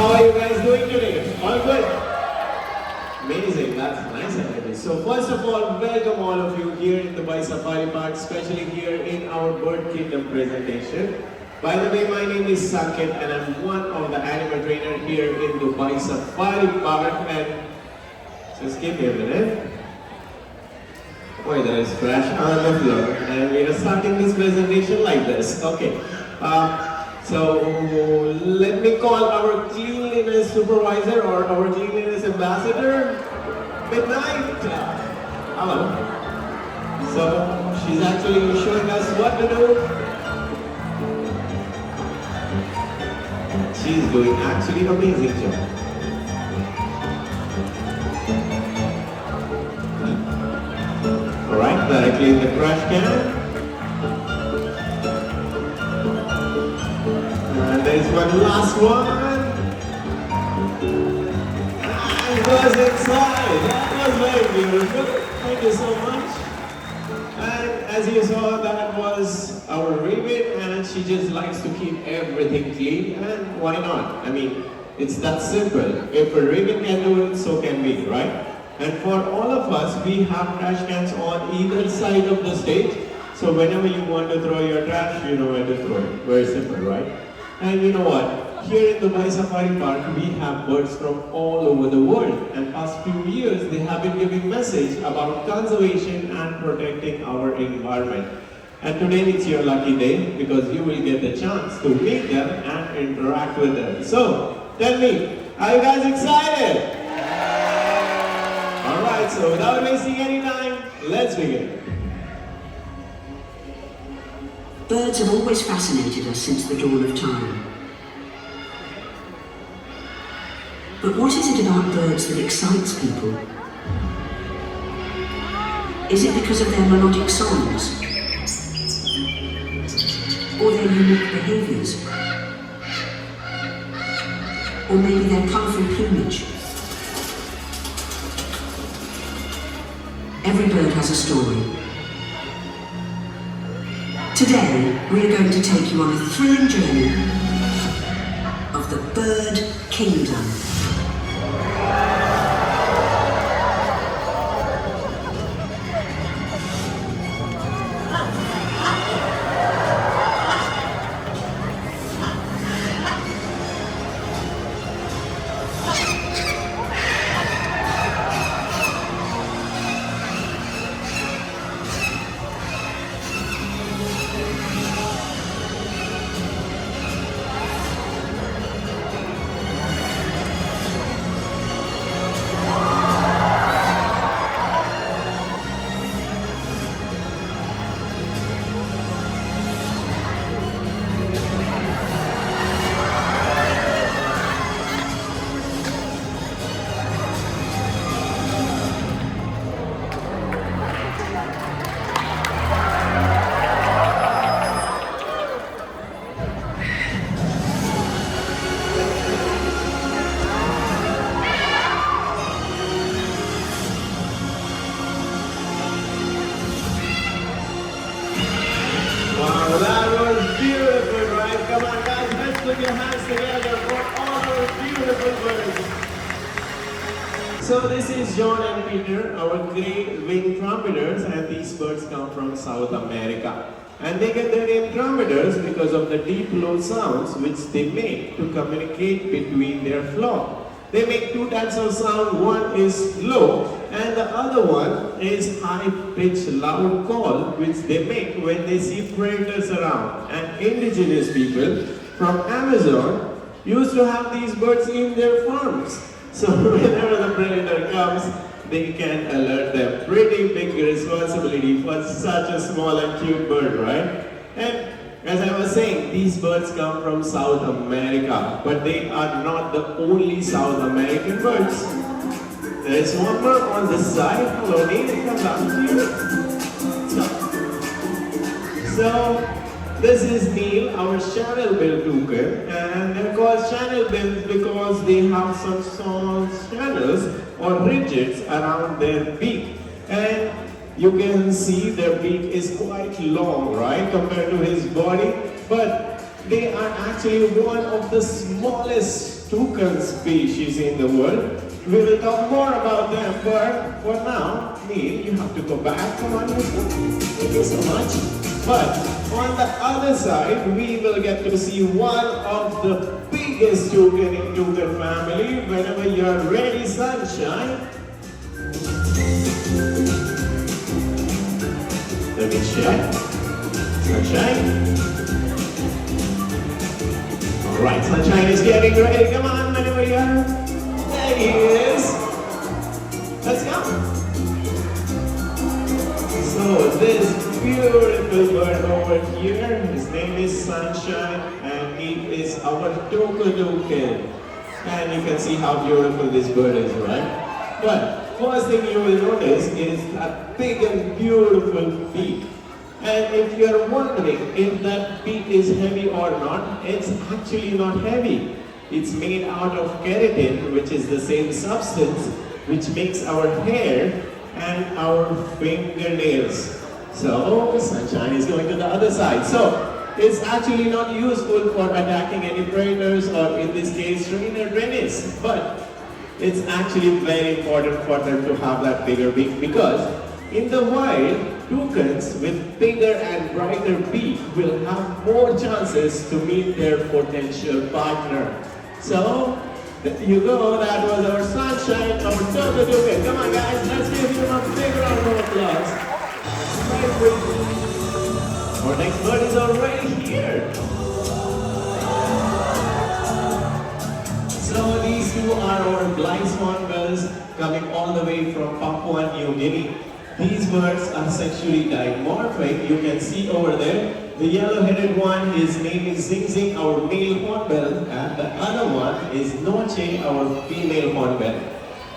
How are you guys doing today? All good? Amazing, that's nice energy. So first of all, welcome all of you here in Dubai Safari Park, especially here in our Bird Kingdom presentation. By the way, my name is Saket and I'm one of the animal trainer here in Dubai Safari Park. And just give me a minute. Boy, there is trash on the floor and we are starting this presentation like this. Okay. So let me call our cleanliness supervisor or our cleanliness ambassador, Midnight. Hello. So she's actually showing us what to do. She's doing actually an amazing job. Alright, directly in the trash can. And there's one last one. And it was inside. That was very beautiful. Thank you so much. And as you saw, that was our raven, and she just likes to keep everything clean. And why not? I mean, it's that simple. If a raven can do it, so can we, right? And for all of us, we have trash cans on either side of the stage. So whenever you want to throw your trash, you know where to throw it. Very simple, right? And you know what? Here in Dubai Safari Park, we have birds from all over the world. And past few years, they have been giving message about conservation and protecting our environment. And today it's your lucky day because you will get the chance to meet them and interact with them. So, tell me, are you guys excited? Alright, so without wasting any time, let's begin. Birds have always fascinated us since the dawn of time. But what is it about birds that excites people? Is it because of their melodic songs? Or their unique behaviours? Or maybe their colourful plumage? Every bird has a story. Today, we are going to take you on a thrilling journey of the Bird Kingdom. Put your hands together for all our beautiful birds. So this is John and Peter, our great winged trumpeters, and these birds come from South America. And they get their name trumpeters because of the deep low sounds which they make to communicate between their flock. They make two types of sound. One is low and the other one is high-pitched loud call which they make when they see predators around. And indigenous people from Amazon used to have these birds in their farms. So whenever the predator comes, they can alert them. Pretty big responsibility for such a small and cute bird, right? And as I was saying, these birds come from South America, but they are not the only South American birds. There is one more on this side. Hello, Neil, come down to you. So this is Neil, our channel-bill toucan, and they're called channel-bills because they have some small channels or ridges around their beak. And you can see their beak is quite long, right, compared to his body, but they are actually one of the smallest toucan species in the world. We will talk more about them, but for now, Neil, you have to go back. Come on, thank you so much. But on the other side, we will get to see one of the biggest toucan in toucan family. Whenever you're ready, sunshine. Let me check. Sunshine. Alright, Sunshine is getting ready. Come on, whenever you are. There he is. Let's go. So this beautiful bird over here, his name is Sunshine, and he is our toucan. And you can see how beautiful this bird is, right? But first thing you will notice is that big and beautiful beak. And if you are wondering if that beak is heavy or not, it's actually not heavy. It's made out of keratin, which is the same substance which makes our hair and our fingernails. So, Sunshine is going to the other side. So, it's actually not useful for attacking any predators or in this case, trainer tennis. But it's actually very important for them to have that bigger beak because in the wild, toucans with bigger and brighter beak will have more chances to meet their potential partner. So, there you go, that was our Sunshine, our toucan. Come on guys, let's give him a big round of applause. Our next bird is already here. So these two are our Blythe's hornbills coming all the way from Papua New Guinea. These birds are sexually dimorphic. You can see over there, the yellow-headed one, his name is Zing Zing, our male hornbill, and the other one is Noche, our female hornbill.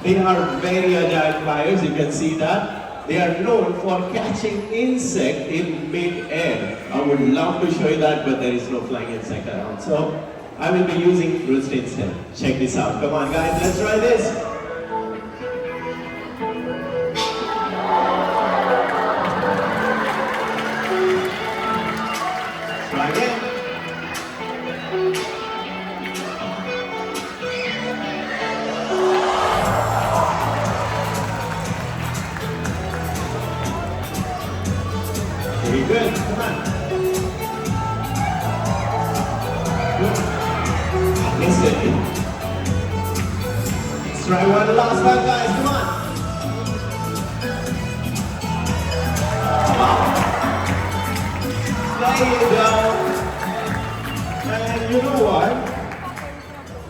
They are very agile flyers, you can see that. They are known for catching insect in mid-air. I would love to show you that, but there is no flying insect around. So I will be using fruits instead. Check this out. Come on guys, let's try this. Try again. Very good. Come on. Good. Instantly. Let's try one last time, guys. Come on. There you go. And you know what?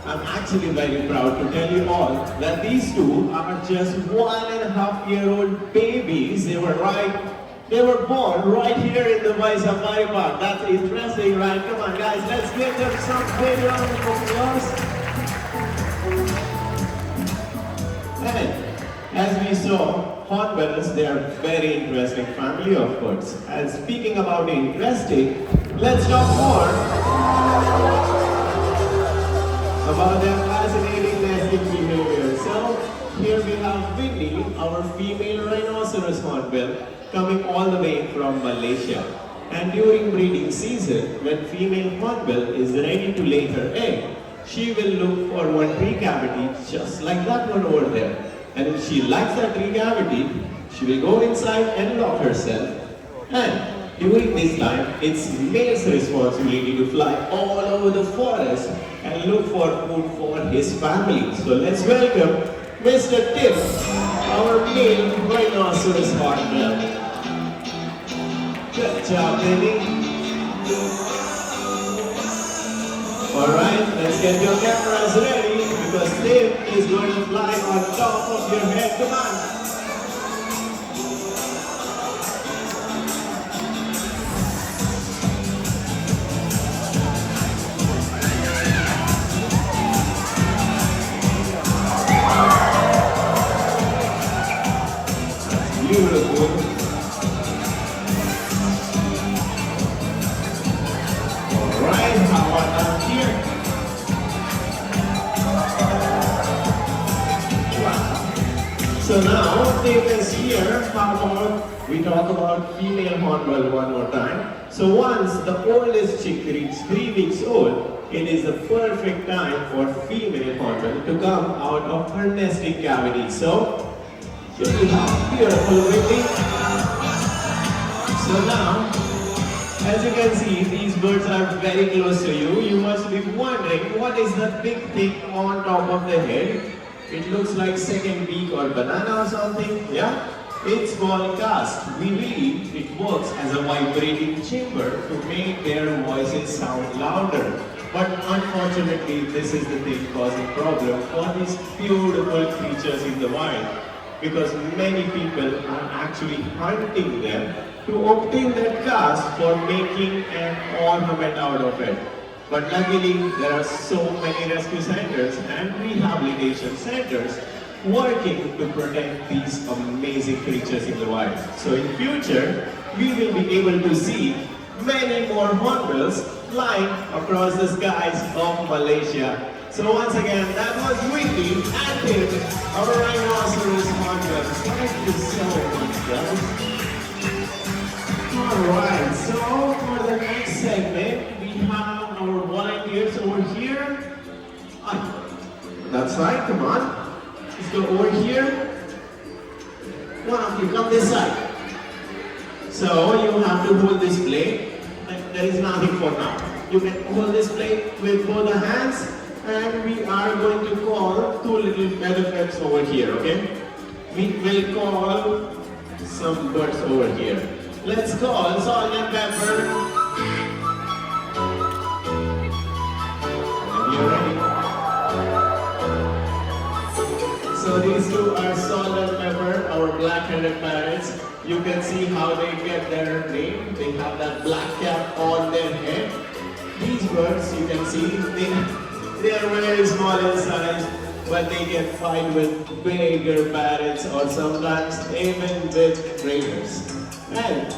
I'm actually very proud to tell you all that these two are just 1.5-year-old babies. They were born right here in the Vai Safari Park. That's interesting, right? Come on guys, let's give them some big round of applause. And as we saw, hornbills, they are very interesting family of birds. And speaking about interesting, let's talk more about their fascinating nesting behavior. So here we have Whitney, our female rhinoceros hornbill, coming all the way from Malaysia. And during breeding season, when female hornbill is ready to lay her egg, she will look for one tree cavity just like that one over there. And if she likes that tree cavity, she will go inside and lock herself. And during this time, it's male's responsibility to fly all over the forest and look for food for his family. So let's welcome Mr. Tim, our male rhinoceros hornbill. Good job, baby. Alright, let's get your cameras ready because Tim is going to fly on top of your head. Come on. Beautiful. Alright, how about down here? Wow. So now, Tim is here. How about we talk about female hornbill one more time? So once the oldest chick reaches 3 weeks old, it is the perfect time for female hornbill to come out of her nesting cavity. So, here we have beautiful winging. So now, as you can see, these birds are very close to you. You must be wondering, what is that big thing on top of the head? It looks like second beak or banana or something. Yeah? It's called cast. We believe it works as a vibrating chamber to make their voices sound louder. But unfortunately, this is the thing causing problem for these beautiful creatures in the wild. Because many people are actually hunting them to obtain that cast for making an ornament out of it. But luckily, there are so many rescue centers and rehabilitation centers working to protect these amazing creatures in the wild. So in future, we will be able to see many more hornbills flying across the skies of Malaysia. So once again, that was Whitney and Tim, our rhinoceros hornbill. Thank you so much, guys. Alright, so for the next segment, we have our volunteers over here. That's right, come on. Let's go over here. One of you, come this side. So you have to hold this plate. There is nothing for now. You can hold this plate with both the hands, and we are going to call two little feather flaps over here, okay? We will call some birds over here. Let's call salt and pepper. Are you ready? So these two are salt and pepper, our black-headed parrots. You can see how they get their name. They have that black cap on their head. These birds, you can see, they are very small in size, but they can fight with bigger parrots or sometimes even with raiders. And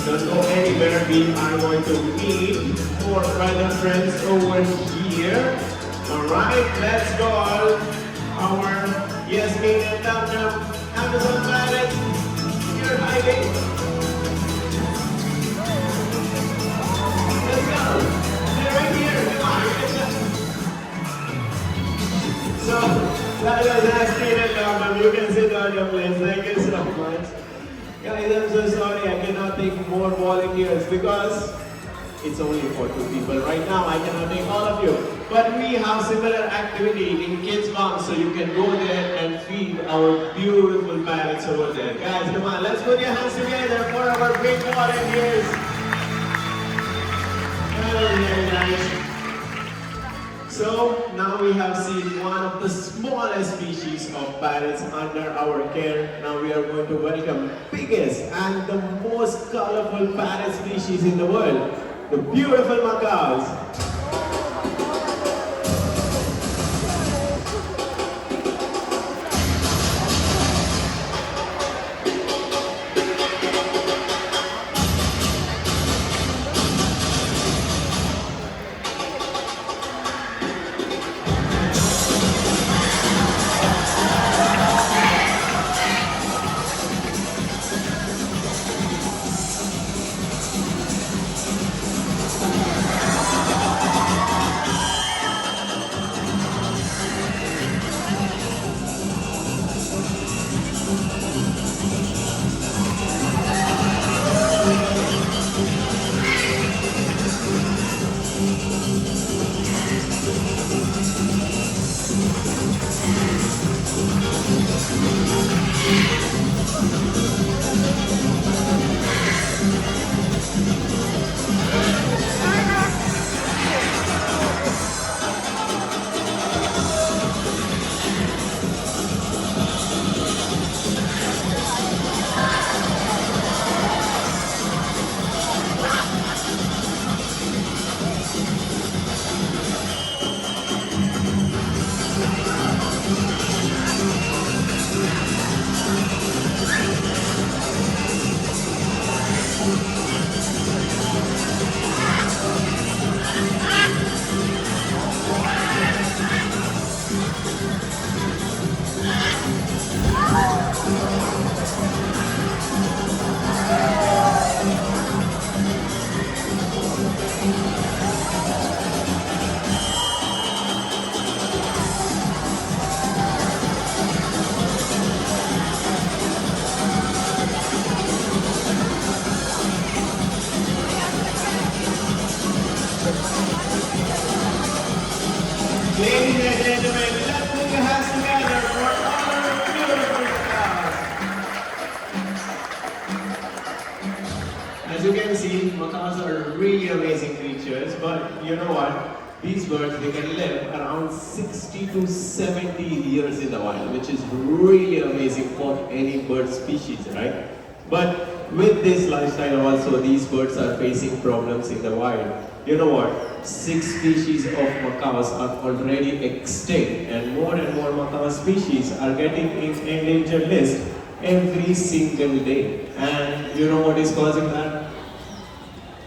don't go anywhere, we are going to meet four brother friends over here. Alright, let's go our Yasmin and Dum-Dum Amazon parrots. You're hiding. Let's go. They're right here. Come on. So, that was Yasmin and Dum-Dum. You can sit on your place. Thank you so much. Guys, I'm so sorry I cannot take more volunteers because it's only for two people. Right now, I cannot take all of you. But we have similar activity in Kids Farm, so you can go there and feed our beautiful parrots over there. Guys, come on, let's put your hands together for our big volunteers. Very nice. So, now we have seen one of the smallest species of parrots under our care. Now we are going to welcome biggest and the most colorful parrot species in the world, the beautiful macaws. Ladies and gentlemen, let's put your hands together for our beautiful stars. As you can see, macaws are really amazing creatures, but you know what? These birds, they can live around 60 to 70 years in the wild, which is really amazing for any bird species, right? But with this lifestyle also, these birds are facing problems in the wild. You know what? 6 species of macaws are already extinct, and more macaw species are getting in endangered list every single day. And you know what is causing that?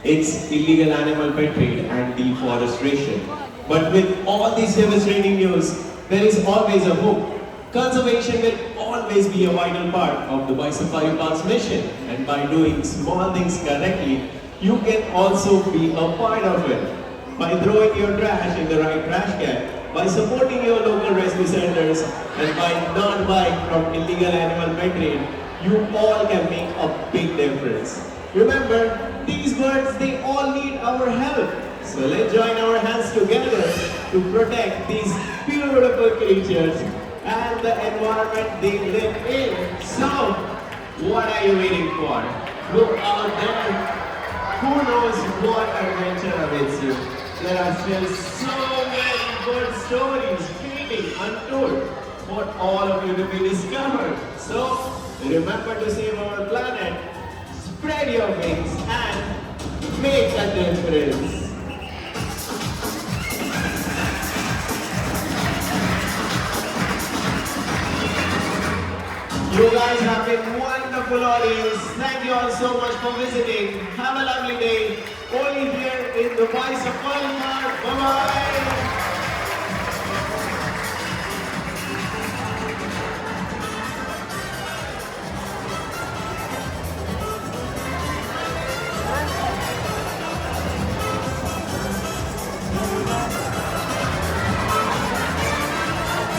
It's illegal animal pet trade and deforestation. But with all these devastating news, there is always a hope. Conservation will always be a vital part of the Safari Park's mission, and by doing small things correctly, you can also be a part of it. By throwing your trash in the right trash can, by supporting your local rescue centers, and by not buying from illegal animal pet trade, you all can make a big difference. Remember, these birds, they all need our help. So let's join our hands together to protect these beautiful creatures and the environment they live in. So, what are you waiting for? Go out there. Who knows what adventure awaits you? There are still so many bird stories waiting untold for all of you to be discovered. So, remember to save our planet, spread your wings, and make a difference. You guys have been wonderful audience. Thank you all so much for visiting. Have a lovely day. Only here in the Safari Park. Bye-bye.